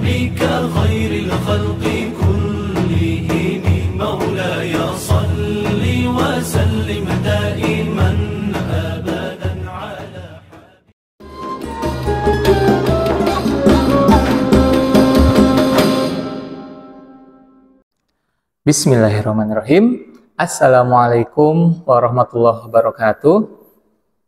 بك خير الخلق كلهم مولاي صل وسلم دائما أبدا على Bismillahirrahmanirrahim. Assalamualaikum warahmatullahi wabarakatuh.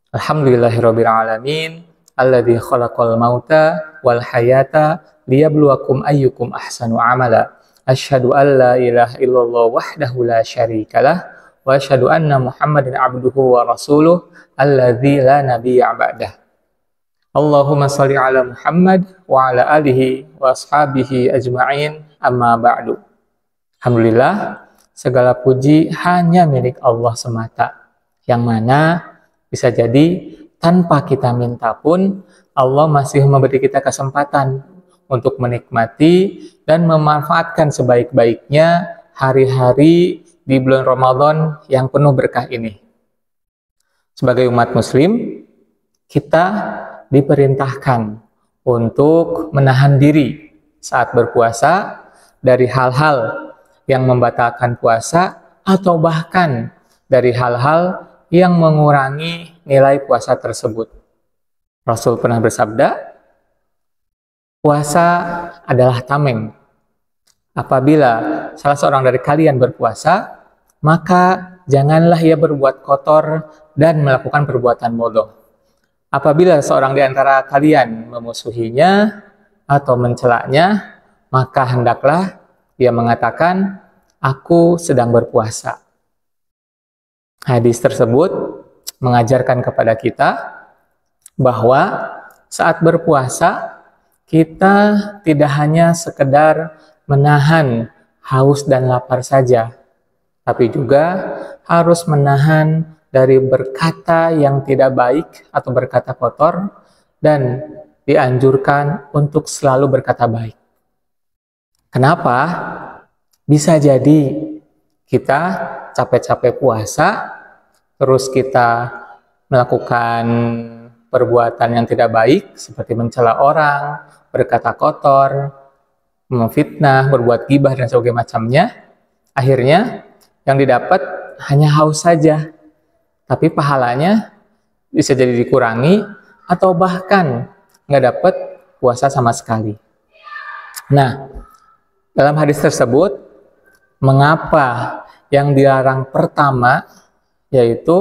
Alhamdulillahirabbil alamin. Alladzi khalaqal mauta wal hayata liyabluwakum ayyukum ahsanu amala. Asyhadu an la ilaha illallah wahdahu la syarikalah wa asyhadu anna Muhammadan abduhu wa rasuluh alladzi la nabiyya ba'dah. Allahumma shalli ala Muhammad wa ala alihi wa ashabihi ajma'in, amma ba'du. Alhamdulillah, segala puji hanya milik Allah semata, yang mana bisa jadi tanpa kita minta pun Allah masih memberi kita kesempatan untuk menikmati dan memanfaatkan sebaik-baiknya hari-hari di bulan Ramadan yang penuh berkah ini. Sebagai umat muslim, kita diperintahkan untuk menahan diri saat berpuasa dari hal-hal yang membatalkan puasa atau bahkan dari hal-hal yang mengurangi nilai puasa tersebut. Rasul pernah bersabda, puasa adalah tameng. Apabila salah seorang dari kalian berpuasa, maka janganlah ia berbuat kotor dan melakukan perbuatan bodoh. Apabila seorang di antara kalian memusuhinya atau mencelaknya, maka hendaklah dia mengatakan, aku sedang berpuasa. Hadis tersebut mengajarkan kepada kita bahwa saat berpuasa, kita tidak hanya sekedar menahan haus dan lapar saja, tapi juga harus menahan dari berkata yang tidak baik atau berkata kotor, dan dianjurkan untuk selalu berkata baik. Kenapa? Bisa jadi kita capek-capek puasa, terus kita melakukan perbuatan yang tidak baik, seperti mencela orang, berkata kotor, memfitnah, berbuat ghibah, dan sebagainya macamnya. Akhirnya yang didapat hanya haus saja, tapi pahalanya bisa jadi dikurangi, atau bahkan nggak dapat puasa sama sekali. Nah, dalam hadis tersebut, mengapa yang dilarang pertama yaitu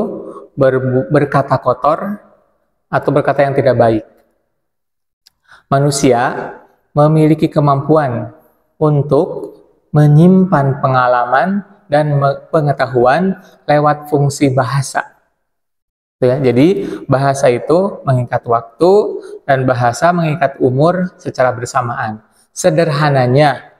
berkata kotor atau berkata yang tidak baik? Manusia memiliki kemampuan untuk menyimpan pengalaman dan pengetahuan lewat fungsi bahasa. Jadi bahasa itu mengikat waktu dan bahasa mengikat umur secara bersamaan. Sederhananya,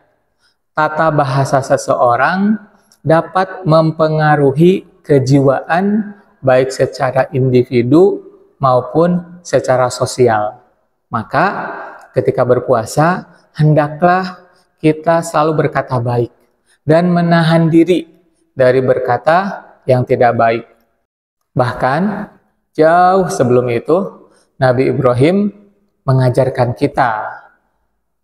tata bahasa seseorang dapat mempengaruhi kejiwaan baik secara individu maupun secara sosial. Maka ketika berpuasa, hendaklah kita selalu berkata baik dan menahan diri dari berkata yang tidak baik. Bahkan jauh sebelum itu, Nabi Ibrahim mengajarkan kita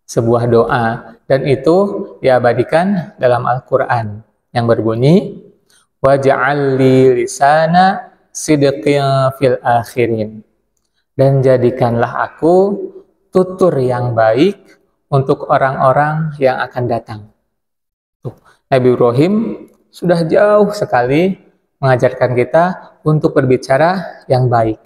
sebuah doa, dan itu diabadikan dalam Al-Quran yang berbunyi, waj'al li lisana sidqin fil akhirin, dan jadikanlah aku tutur yang baik untuk orang-orang yang akan datang. Nabi Ibrahim sudah jauh sekali mengajarkan kita untuk berbicara yang baik.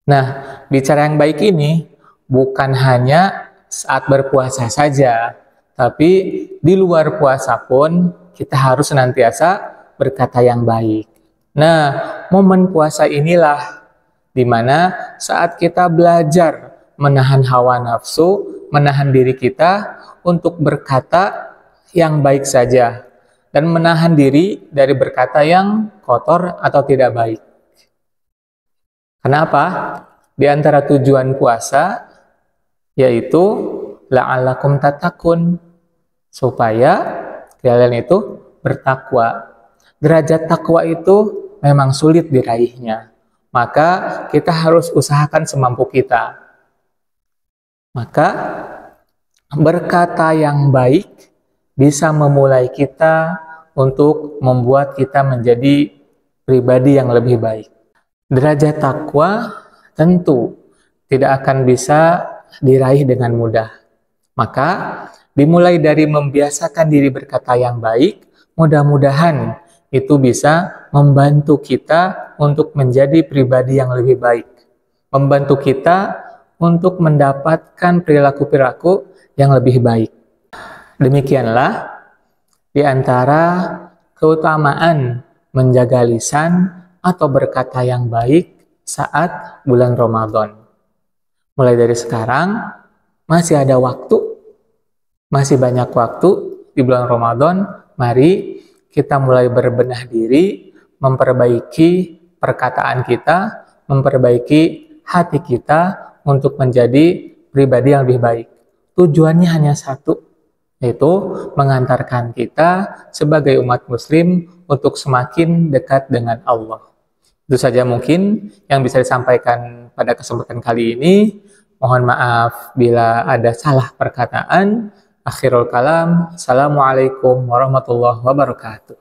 Nah, bicara yang baik ini bukan hanya saat berpuasa saja, tapi di luar puasa pun kita harus senantiasa berkata yang baik. Nah, momen puasa inilah di mana saat kita belajar menahan hawa nafsu, menahan diri kita untuk berkata yang baik saja, dan menahan diri dari berkata yang kotor atau tidak baik. Kenapa? Di antara tujuan puasa yaitu la'allakum tattaqun, supaya kalian itu bertakwa. Derajat takwa itu memang sulit diraihnya, maka kita harus usahakan semampu kita. Maka berkata yang baik bisa memulai kita untuk membuat kita menjadi pribadi yang lebih baik. Derajat takwa tentu tidak akan bisa diraih dengan mudah. Maka dimulai dari membiasakan diri berkata yang baik, mudah-mudahan itu bisa membantu kita untuk menjadi pribadi yang lebih baik. Membantu kita untuk mendapatkan perilaku-perilaku yang lebih baik. Demikianlah di antara keutamaan menjaga lisan atau berkata yang baik saat bulan Ramadan. Mulai dari sekarang, masih ada waktu, masih banyak waktu di bulan Ramadan. Mari kita mulai berbenah diri, memperbaiki perkataan kita, memperbaiki hati kita untuk menjadi pribadi yang lebih baik. Tujuannya hanya satu, yaitu mengantarkan kita sebagai umat muslim untuk semakin dekat dengan Allah. Itu saja mungkin yang bisa disampaikan pada kesempatan kali ini. Mohon maaf bila ada salah perkataan. Akhirul kalam. Assalamualaikum warahmatullahi wabarakatuh.